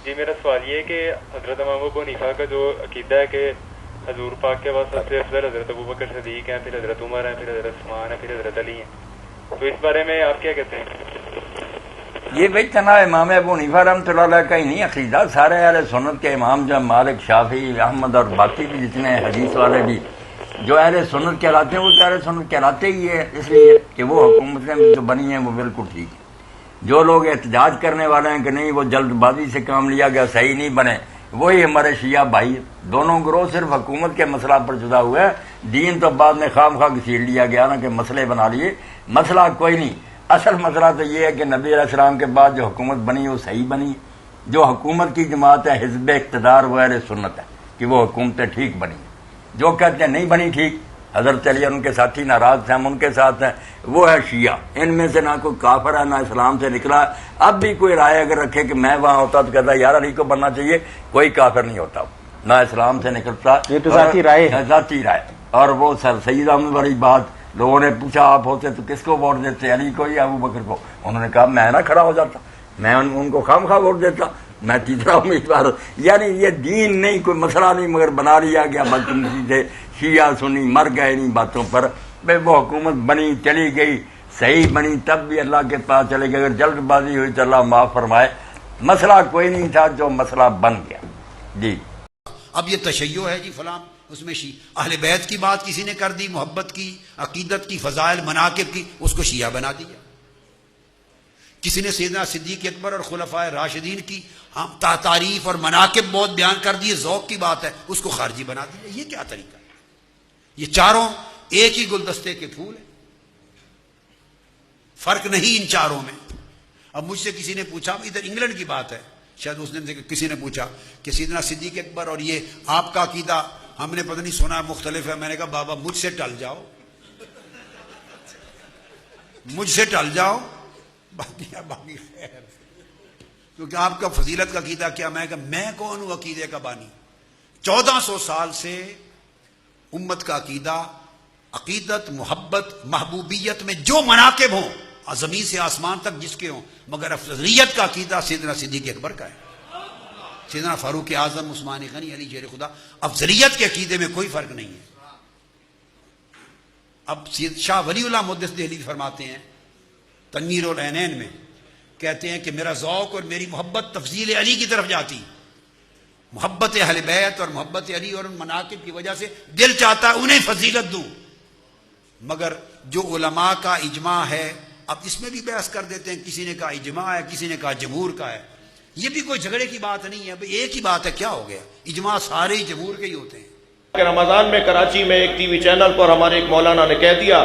جی میرا سوال یہ ہے کہ حضرت امام ابو حنیفہ کا جو عقیدہ ہے کہ حضور پاک کے بعد سب سے افضل حضرت ابوبکر صدیق ہیں، پھر حضرت عمر ہیں، پھر حضرت عثمان ہیں، پھر حضرت علی ہیں، تو اس بارے میں آپ کیا کہتے ہیں؟ یہ بھائی تنا امام ابو حنیفہ رحمۃ اللہ علیہ کا ہی نہیں عقیدہ، سارے اہل سنت کے امام جو مالک، شافعی، احمد اور باقی بھی جتنے حدیث والے بھی جو اہل سنت کہلاتے ہیں وہ اہل سنت کہلاتے ہی ہے، اس لیے کہ وہ حکومتیں جو بنی ہیں وہ بالکل ٹھیک ہے۔ جو لوگ احتجاج کرنے والے ہیں کہ نہیں وہ جلد بازی سے کام لیا گیا، صحیح نہیں بنے، وہی ہمارے شیعہ بھائی ہیں۔ دونوں گروہ صرف حکومت کے مسئلہ پر جدا ہوا ہے، دین تو بعد میں خام خواہ گھسیٹ لیا گیا نا کہ مسئلے بنا لیے، مسئلہ کوئی نہیں۔ اصل مسئلہ تو یہ ہے کہ نبی علیہ السلام کے بعد جو حکومت بنی وہ صحیح بنی، جو حکومت کی جماعت ہے حزب اقتدار وہ اہل سنت ہے کہ وہ حکومتیں ٹھیک بنی، جو کہتے ہیں نہیں بنی ٹھیک، حضرت علی ان کے ساتھی ناراض تھے، ہم ان کے ساتھ ہیں، وہ ہے شیعہ۔ ان میں سے نہ کوئی کافر ہے نہ اسلام سے نکلا۔ اب بھی کوئی رائے اگر رکھے کہ میں وہاں ہوتا تو کہتا یار علی کو بننا چاہیے، کوئی کافر نہیں ہوتا، نہ اسلام سے نکلتا، یہ تو ذاتی رائے ہے، ذاتی رائے۔ اور وہ سید احمد والی بات، لوگوں نے پوچھا آپ ہوتے تو کس کو ووٹ دیتے، علی کو یا ابو بکر کو؟ انہوں نے کہا میں نہ کھڑا ہو جاتا، میں ان کو خام خواہ ووٹ دیتا، میں تیسرا امیدوار۔ یعنی یہ دین نہیں، کوئی مسئلہ نہیں، مگر بنا لیا گیا بدتمیزی سے، شیعہ سنی مر گئے انہیں باتوں پر۔ بھائی وہ حکومت بنی چلی گئی، صحیح بنی، تب بھی اللہ کے پاس چلے گئے، اگر جلد بازی ہوئی تو اللہ معاف فرمائے، مسئلہ کوئی نہیں تھا جو مسئلہ بن گیا۔ جی اب یہ تشیع ہے جی فلاں، اس میں اہل بیت کی بات کسی نے کر دی، محبت کی، عقیدت کی، فضائل مناقب کی، اس کو شیعہ بنا دیا۔ کسی نے سیدنا صدیق اکبر اور خلفائے راشدین کی تعریف اور مناقب بہت بیان کر دیے، ذوق کی بات ہے، اس کو خارجی بنا دیا۔ یہ کیا طریقہ ہے؟ یہ چاروں ایک ہی گلدستے کے پھول ہیں، فرق نہیں ان چاروں میں۔ اب مجھ سے کسی نے پوچھا، ادھر انگلینڈ کی بات ہے، شاید اس نے کسی نے پوچھا کہ سیدنا صدیق اکبر اور یہ آپ کا عقیدہ ہم نے پتہ نہیں سنا مختلف ہے۔ میں نے کہا بابا مجھ سے ٹل جاؤ، مجھ سے ٹل جاؤ، باقی خیر، کیونکہ آپ کا فضیلت کا عقیدہ کیا؟ میں کون ہوں عقیدے کا بانی؟ 1400 سال سے امت کا عقیدہ، عقیدت، محبت، محبوبیت میں جو مناقب ہوں، زمین سے آسمان تک جس کے ہوں، مگر افضلیت کا عقیدہ سیدنا صدیق اکبر کا ہے، سیدنا فاروق اعظم، عثمان غنی، علی شیر خدا۔ افضلیت کے عقیدے میں کوئی فرق نہیں ہے۔ اب شاہ ولی اللہ محدث دہلوی فرماتے ہیں تنویر العینین میں، کہتے ہیں کہ میرا ذوق اور میری محبت تفضیل علی کی طرف جاتی، محبت اہل بیت اور محبت علی اور ان مناقب کی وجہ سے دل چاہتا ہے انہیں فضیلت دوں، مگر جو علماء کا اجماع ہے، اب اس میں بھی بحث کر دیتے ہیں، کسی نے کہا اجماع ہے، کسی نے کہا جمہور کا ہے، یہ بھی کوئی جھگڑے کی بات نہیں ہے، ایک ہی بات ہے، کیا ہو گیا؟ اجماع سارے جمہور کے ہی ہوتے ہیں۔ کہ رمضان میں کراچی میں ایک ٹی وی چینل پر ہمارے ایک مولانا نے کہہ دیا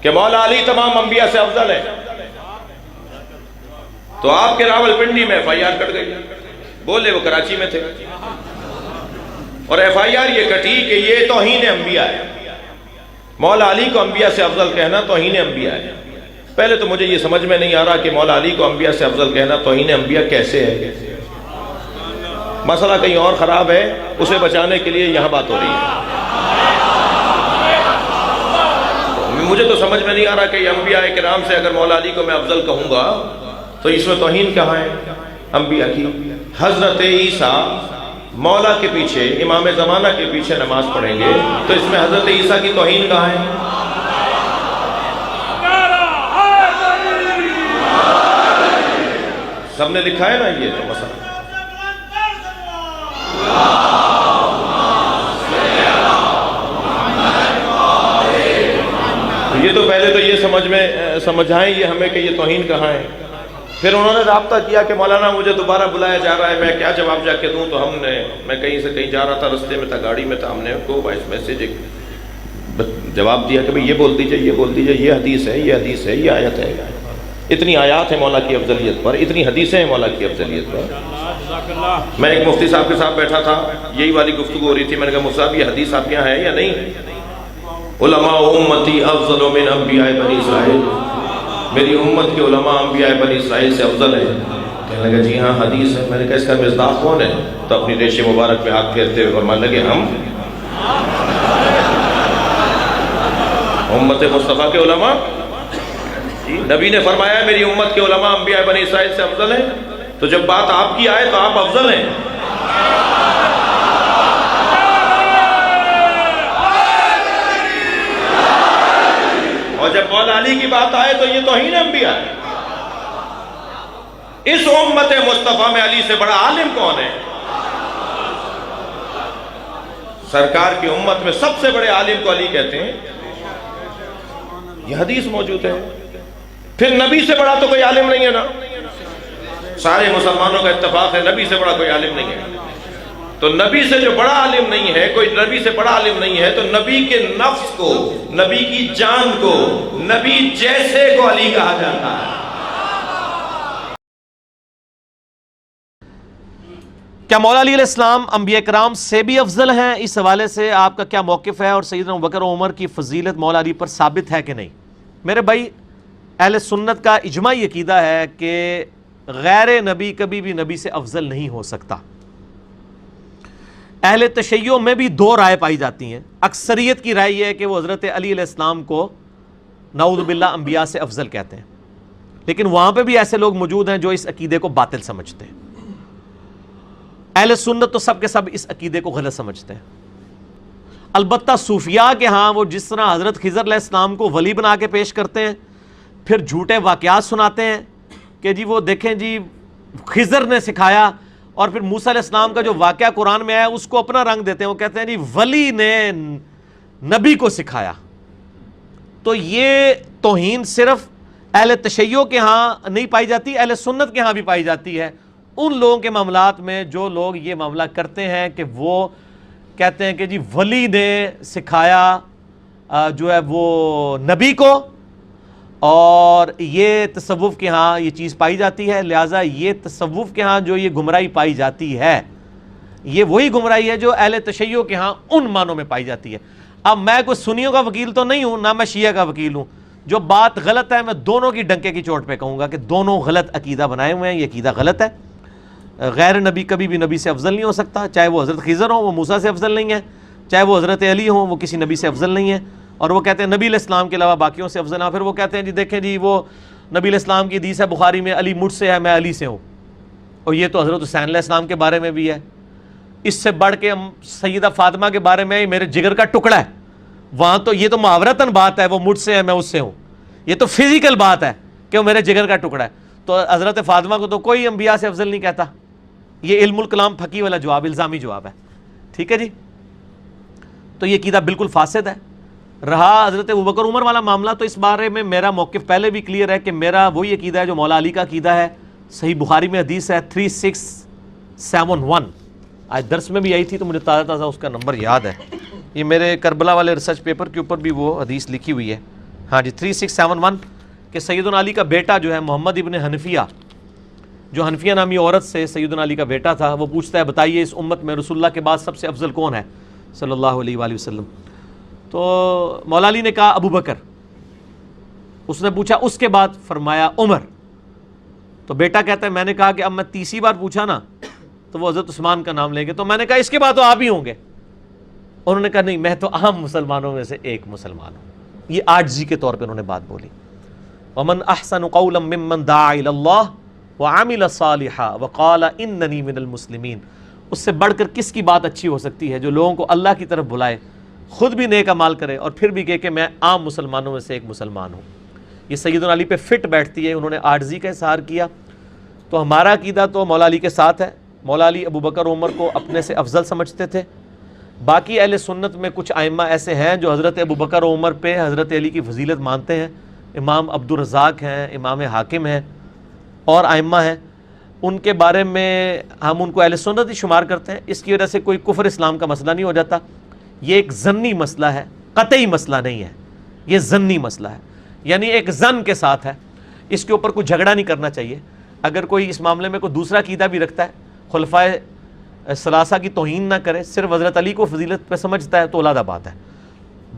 کہ مولا علی تمام انبیاء سے افضل ہے، تو آپ کے راول پنڈی میں ایف آئی آر کٹ گئی، بولے وہ کراچی میں تھے، اور ایف آئی آر یہ کٹی کہ یہ توہین انبیاء ہے، مولا علی کو انبیاء سے افضل کہنا توہین انبیاء ہے۔ پہلے تو مجھے یہ سمجھ میں نہیں آ رہا کہ مولا علی کو انبیاء سے افضل کہنا توہین انبیاء کیسے ہے؟ مسئلہ کہیں اور خراب ہے، اسے بچانے کے لیے یہاں بات ہو رہی ہے۔ مجھے تو سمجھ میں نہیں آ رہا کہ یہ انبیاء کرام سے اگر مولا علی کو میں افضل کہوں گا تو اس میں توہین کہاں ہے انبیاء کی؟ حضرت عیسیٰ مولا کے پیچھے، امام زمانہ کے پیچھے نماز پڑھیں گے تو اس میں حضرت عیسیٰ کی توہین کہاں ہے؟ سب نے لکھا ہے نا یہ تو مسئلہ۔ یہ تو پہلے تو یہ سمجھائیں یہ ہمیں کہ یہ توہین کہاں ہے۔ پھر انہوں نے رابطہ کیا کہ مولانا مجھے دوبارہ بلایا جا رہا ہے، میں کیا جواب جا کے دوں؟ تو میں کہیں سے کہیں جا رہا تھا، رستے میں تھا، گاڑی میں تھا، ہم نے کو وائس میسیج ایک جواب دیا کہ بھئی یہ بول دیجئے، یہ بول دیجئے، یہ حدیث ہے، یہ حدیث ہے، یہ آیت ہے۔ اتنی آیات ہیں مولا کی افضلیت پر، اتنی حدیثیں ہیں مولا کی افضلیت پر۔ میں ایک مفتی صاحب کے ساتھ بیٹھا تھا، یہی والی گفتگو ہو رہی تھی، میں نے کہا مفتی صاحب یہ حدیث آپ کے یہاں ہے یا نہیں؟ علماء امتی افضل من انبیاء بنی اسرائیل، میری امت کے علماء انبیاء بنی اسرائیل سے افضل ہیں۔ کہنے لگا جی ہاں حدیث ہے۔ میں نے کہا اس کا مصداق کون ہے؟ تو اپنی ریش مبارک پہ ہاتھ پھیرتے ہوئے فرمانے لگے ہم امت مصطفیٰ کے علماء۔ نبی نے فرمایا میری امت کے علماء انبیاء بنی اسرائیل سے افضل ہیں، تو جب بات آپ کی آئے تو آپ افضل ہیں. اور جب مولا علی کی بات آئے تو یہ توہین انبیاء ہے. اس امت مصطفیٰ میں علی سے بڑا عالم کون ہے؟ سرکار کی امت میں سب سے بڑے عالم کو علی کہتے ہیں. یہ حدیث موجود ہے. پھر نبی سے بڑا تو کوئی عالم نہیں ہے نا. سارے مسلمانوں کا اتفاق ہے نبی سے بڑا کوئی عالم نہیں ہے. تو نبی سے جو بڑا عالم نہیں ہے، کوئی نبی سے بڑا عالم نہیں ہے، تو نبی کے نفس کو، نبی کی جان کو، نبی جیسے کو علی کہا جاتا ہے. کیا مولا علی علیہ السلام انبیاء کرام سے بھی افضل ہیں؟ اس حوالے سے آپ کا کیا موقف ہے؟ اور سیدنا ابوبکر و عمر کی فضیلت مولا علی پر ثابت ہے کہ نہیں؟ میرے بھائی، اہل سنت کا اجماعی عقیدہ ہے کہ غیر نبی کبھی بھی نبی سے افضل نہیں ہو سکتا. اہل تشیع میں بھی دو رائے پائی جاتی ہیں. اکثریت کی رائے یہ ہے کہ وہ حضرت علی علیہ السلام کو نعوذ باللہ انبیاء سے افضل کہتے ہیں، لیکن وہاں پہ بھی ایسے لوگ موجود ہیں جو اس عقیدے کو باطل سمجھتے ہیں. اہل سنت تو سب کے سب اس عقیدے کو غلط سمجھتے ہیں. البتہ صوفیاء کے ہاں وہ جس طرح حضرت خضر علیہ السلام کو ولی بنا کے پیش کرتے ہیں، پھر جھوٹے واقعات سناتے ہیں کہ جی وہ دیکھیں جی خضر نے سکھایا، اور پھر موسیٰ علیہ السلام کا جو واقعہ قرآن میں آیا اس کو اپنا رنگ دیتے ہیں. وہ کہتے ہیں جی ولی نے نبی کو سکھایا. تو یہ توہین صرف اہل تشیع کے ہاں نہیں پائی جاتی، اہل سنت کے ہاں بھی پائی جاتی ہے. ان لوگوں کے معاملات میں جو لوگ یہ معاملہ کرتے ہیں کہ وہ کہتے ہیں کہ جی ولی نے سکھایا جو ہے وہ نبی کو، اور یہ تصوف کے ہاں یہ چیز پائی جاتی ہے. لہٰذا یہ تصوف کے ہاں جو یہ گمراہی پائی جاتی ہے، یہ وہی گمراہی ہے جو اہل تشیع کے ہاں ان معنوں میں پائی جاتی ہے. اب میں کوئی سنیوں کا وکیل تو نہیں ہوں، نہ میں شیعہ کا وکیل ہوں. جو بات غلط ہے میں دونوں کی ڈنکے کی چوٹ پہ کہوں گا کہ دونوں غلط عقیدہ بنائے ہوئے ہیں. یہ عقیدہ غلط ہے. غیر نبی کبھی بھی نبی سے افضل نہیں ہو سکتا، چاہے وہ حضرت خضر ہوں وہ موسیٰ سے افضل نہیں ہے، چاہے وہ حضرت علی ہوں وہ کسی نبی سے افضل نہیں ہے. اور وہ کہتے ہیں نبی علیہ السلام کے علاوہ باقیوں سے افضل ہیں. پھر وہ کہتے ہیں جی دیکھیں جی وہ نبی علیہ السلام کی حدیث ہے بخاری میں، علی مجھ سے ہے میں علی سے ہوں. اور یہ تو حضرت حسین علیہ السلام کے بارے میں بھی ہے. اس سے بڑھ کے سیدہ فاطمہ کے بارے میں میرے جگر کا ٹکڑا ہے. وہاں تو یہ تو محاورتاً بات ہے وہ مجھ سے ہے میں اس سے ہوں. یہ تو فزیکل بات ہے کہ وہ میرے جگر کا ٹکڑا ہے. تو حضرت فاطمہ کو تو کوئی انبیاء سے افضل نہیں کہتا. یہ علم الکلام پھکی والا جواب، الزامی جواب ہے. ٹھیک ہے جی. تو یہ عقیدہ بالکل فاسد ہے. رہا حضرت ابوبکر عمر والا معاملہ، تو اس بارے میں میرا موقف پہلے بھی کلیئر ہے کہ میرا وہی عقیدہ ہے جو مولا علی کا عقیدہ ہے. صحیح بخاری میں حدیث ہے 3671، آج درس میں بھی آئی تھی تو مجھے تازہ تازہ اس کا نمبر یاد ہے. یہ میرے کربلا والے ریسرچ پیپر کے اوپر بھی وہ حدیث لکھی ہوئی ہے. ہاں جی 3671 کہ سیدنا علی کا بیٹا جو ہے محمد ابن حنفیہ، جو حنفیہ نامی عورت سے سیدنا علی کا بیٹا تھا، وہ پوچھتا ہے بتائیے اس امت میں رسول اللہ کے بعد سب سے افضل کون ہے صلی اللہ علیہ وآلہ وسلم. تو مولا علی نے کہا ابو بکر. اس نے پوچھا اس کے بعد، فرمایا عمر. تو بیٹا کہتا ہے میں نے کہا کہ اب میں تیسری بار پوچھا نا تو وہ حضرت عثمان کا نام لیں گے. تو میں نے کہا اس کے بعد تو آپ ہی ہوں گے. انہوں نے کہا نہیں میں تو عام مسلمانوں میں سے ایک مسلمان ہوں. یہ عاجزی کے طور پہ انہوں نے بات بولی. ومن احسن قولا ممن دعا الی اللہ وعمل صالحا وقال اننی من المسلمین. اس سے بڑھ کر کس کی بات اچھی ہو سکتی ہے جو لوگوں کو اللہ کی طرف بلائے، خود بھی نیک اعمال کرے اور پھر بھی کہے کہ میں عام مسلمانوں میں سے ایک مسلمان ہوں. یہ سیدنا علی پہ فٹ بیٹھتی ہے. انہوں نے عاجزی کا اظہار کیا. تو ہمارا عقیدہ تو مولا علی کے ساتھ ہے. مولا علی ابوبکر عمر کو اپنے سے افضل سمجھتے تھے. باقی اہل سنت میں کچھ ائمہ ایسے ہیں جو حضرت ابوبکر عمر پہ حضرت علی کی فضیلت مانتے ہیں. امام عبد الرزاق ہیں، امام حاکم ہیں اور ائمہ ہیں. ان کے بارے میں ہم ان کو اہل سنت ہی شمار کرتے ہیں. اس کی وجہ سے کوئی کفر اسلام کا مسئلہ نہیں ہو جاتا. یہ ایک ظنی مسئلہ ہے، قطعی مسئلہ نہیں ہے. یہ ظنی مسئلہ ہے، یعنی ایک ظن کے ساتھ ہے. اس کے اوپر کوئی جھگڑا نہیں کرنا چاہیے. اگر کوئی اس معاملے میں کوئی دوسرا عقیدہ بھی رکھتا ہے، خلفائے ثلاثہ کی توہین نہ کرے، صرف حضرت علی کو فضیلت پہ سمجھتا ہے تو علیحدہ بات ہے.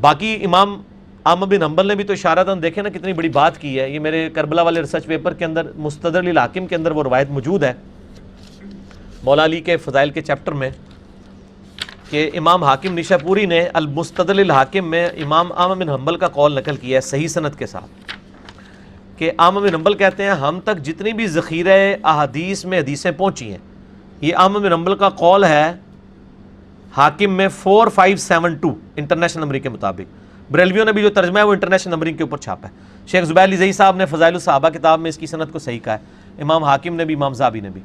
باقی امام احمد بن حنبل نے بھی تو اشارتاً دیکھے نا کتنی بڑی بات کی ہے. یہ میرے کربلا والے ریسرچ پیپر کے اندر مستدرک للحاکم کے اندر وہ روایت موجود ہے مولا علی کے فضائل کے چیپٹر میں کہ امام حاکم نیشا پوری نے المستدرک للحاکم میں امام احمد بن حنبل کا قول نقل کیا ہے صحیح سند کے ساتھ کہ احمد بن حنبل کہتے ہیں ہم تک جتنی بھی ذخیرہ احادیث میں حدیثیں پہنچی ہیں، یہ احمد بن حنبل کا قول ہے حاکم میں 4572 انٹرنیشنل نمبرنگ کے مطابق۔ بریلویوں نے بھی جو ترجمہ ہے وہ انٹرنیشنل نمبرنگ کے اوپر چھاپا ہے۔ شیخ زبیر علی زئی صاحب نے فضائل الصحابہ کتاب میں اس کی سند کو صحیح کہا ہے، امام حاکم نے بھی، امام ذہبی نے بھی،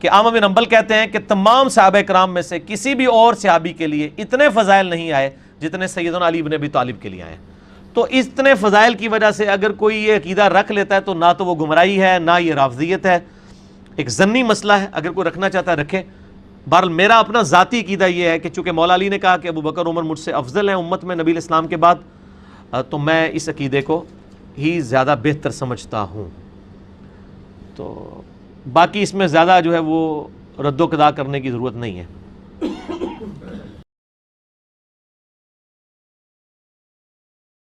کہ احمد بن حنبل کہتے ہیں کہ تمام صحابہ کرام میں سے کسی بھی اور صحابی کے لیے اتنے فضائل نہیں آئے جتنے سیدنا علی بن ابی طالب کے لیے آئے ہیں۔ تو اتنے فضائل کی وجہ سے اگر کوئی یہ عقیدہ رکھ لیتا ہے تو نہ تو وہ گمراہی ہے، نہ یہ رافضیت ہے، ایک ضمنی مسئلہ ہے، اگر کوئی رکھنا چاہتا ہے رکھے۔ بہرحال میرا اپنا ذاتی عقیدہ یہ ہے کہ چونکہ مولا علی نے کہا کہ ابو بکر عمر مجھ سے افضل ہیں امت میں نبی الاسلام کے بعد، تو میں اس عقیدے کو ہی زیادہ بہتر سمجھتا ہوں۔ تو باقی اس میں زیادہ جو ہے وہ رد و قضا کرنے کی ضرورت نہیں ہے۔